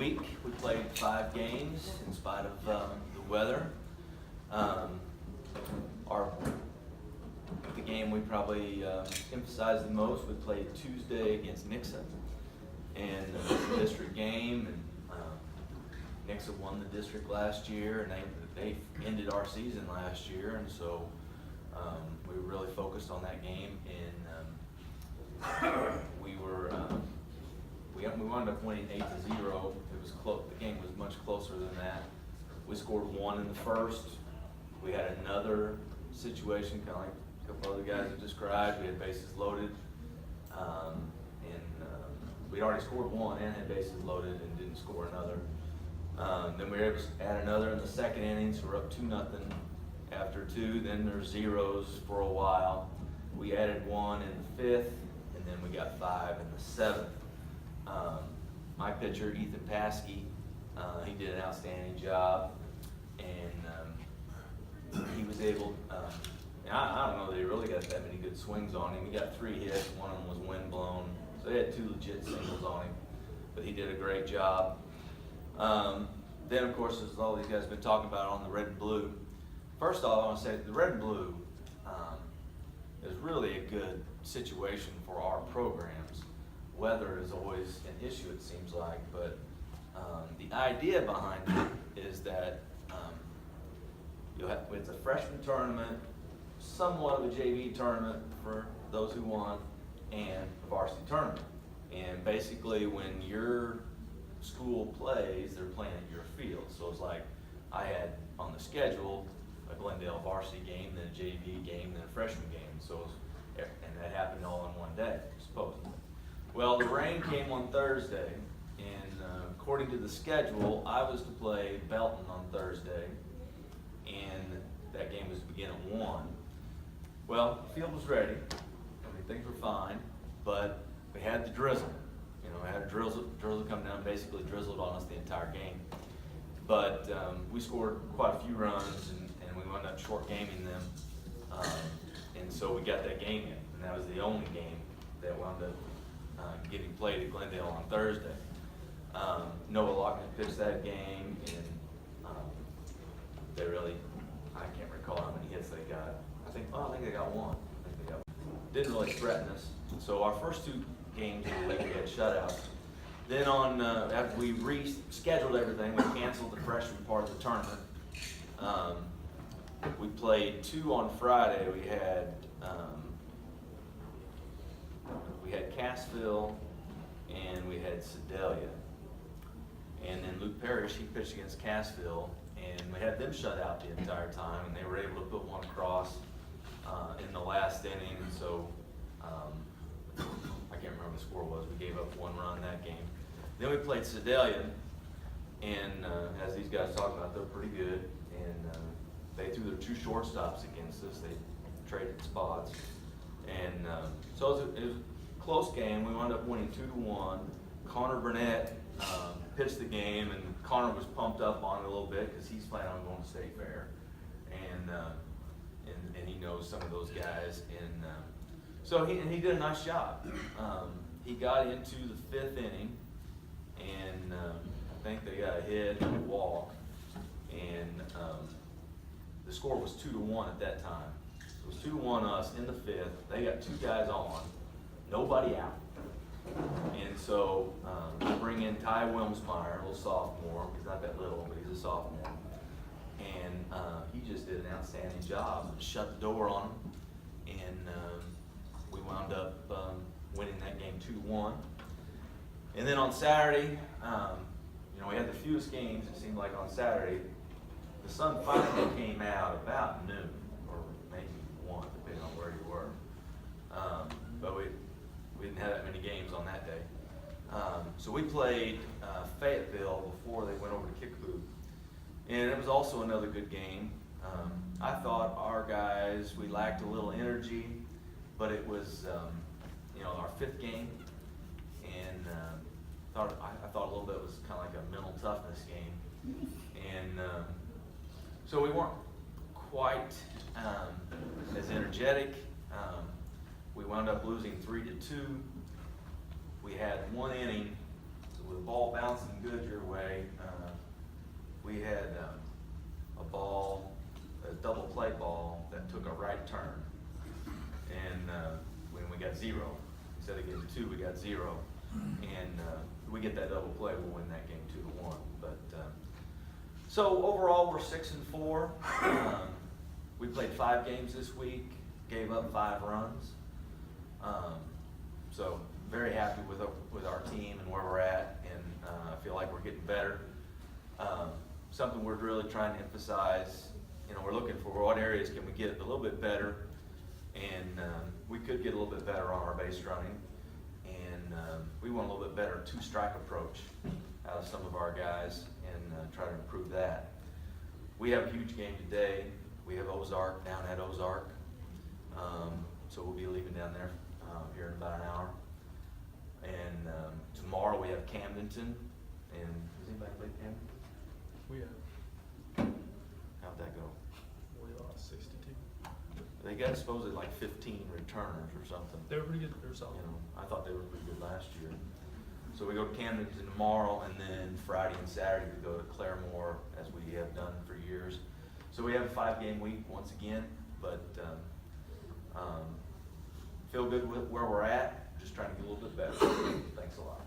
week. We played 5 games in spite of the weather. The game we probably emphasized the most, we played Tuesday against Nixa, and it was a district game. And Nixa won the district last year, and they ended our season last year, and so we were really focused on that game. And we wound up winning 8-0. It was close. The game was much closer than that. We scored 1 in the first. We had another situation, kind of like a couple other guys have described. We had bases loaded, and we'd already scored 1 and had bases loaded and didn't score another. Then we were able to add another in the second inning, so we're up 2-0 after 2. Then there's zeros for a while. We added 1 in the 5th, and then we got 5 in the 7th. My pitcher, Ethan Paskey, he did an outstanding job, and he was able, I don't know that he really got that many good swings on him. He got 3 hits, one of them was wind blown, so he had 2 legit singles on him, but he did a great job. Then, of course, as all these guys have been talking about on the red and blue, first off, I want to say the red and blue is really a good situation for our programs. Weather is always an issue, it seems like, but the idea behind it is that it's a freshman tournament, somewhat of a JV tournament for those who want, and a varsity tournament. And basically, when your school plays, they're playing at your field. So it's like I had on the schedule a Glendale varsity game, then a JV game, then a freshman game. And that happened all in one day, supposedly. Well, the rain came on Thursday, and according to the schedule, I was to play Belton on Thursday, and that game was to begin at 1. Well, the field was ready. I mean, things were fine, but we had the drizzle. We had a drizzle come down, basically drizzled on us the entire game. But we scored quite a few runs, and we wound up short gaming them. And so we got that game in, and that was the only game that wound up getting played at Glendale on Thursday. Noah Lockman pitched that game, and they really, I can't recall how many hits they got. I think they got 1. Didn't really threaten us. So our first 2 games of the week, we had shutouts. Then after we rescheduled everything, we canceled the freshman part of the tournament. We played 2 on Friday. We had Cassville, and we had Sedalia. And then Luke Parrish, he pitched against Cassville, and we had them shut out the entire time, and they were able to put 1 across in the last inning. And so I can't remember what the score was. We gave up 1 run that game. Then we played Sedalia, and as these guys talk about, they're pretty good, and they threw their 2 shortstops against us. They traded spots, and so it was a close game. We wound up winning 2-1. Connor Burnett pitched the game, and Connor was pumped up on it a little bit because he's planning on going to state fair, and he knows some of those guys, and so he did a nice job. He got into the 5th inning, and I think they got a hit and a walk, and the score was 2-1 at that time. It was 2-1 us in the 5th. They got 2 guys on, nobody out. And so we bring in Ty Wilmsmeyer, a little sophomore. He's not that little, but he's a sophomore. And he just did an outstanding job. Shut the door on him. And we wound up winning that game 2-1. And then on Saturday, we had the fewest games, it seemed like, on Saturday. The sun finally came out about noon, or maybe 1, depending on where you were. But we didn't have that many games on that day. So we played Fayetteville before they went over to Kickapoo. And it was also another good game. I thought our guys, we lacked a little energy, but it was our 5th game. And I thought a little bit was kind of like a mental toughness game. And so we weren't quite as energetic. We wound up losing 3-2. We had 1 inning with the ball bouncing good your way, we had a ball, a double play ball that took a right turn. And when we got 0, instead of getting 2, we got 0. And we get that double play, we'll win that game 2-1. But so overall, we're 6-4. We played 5 games this week, gave up 5 runs. So very happy with our team and where we're at, and I feel like we're getting better. Something we're really trying to emphasize, we're looking for what areas can we get a little bit better, and we could get a little bit better on our base running, and we want a little bit better 2-strike approach out of some of our guys, and try to improve that. We have a huge game today. We have Ozark down at Ozark, so we'll be leaving down there here in about an hour. And tomorrow we have Camdenton, and has anybody played Camdenton? We have. How'd that go? We lost 6-2. They got supposedly like 15 returners or something. They were pretty good. They were solid. I thought they were pretty good last year. So we go to Camdenton tomorrow, and then Friday and Saturday we go to Claremore, as we have done for years. So we have a 5-game week once again, but feel good with where we're at. Just trying to get a little bit better. Thanks a lot.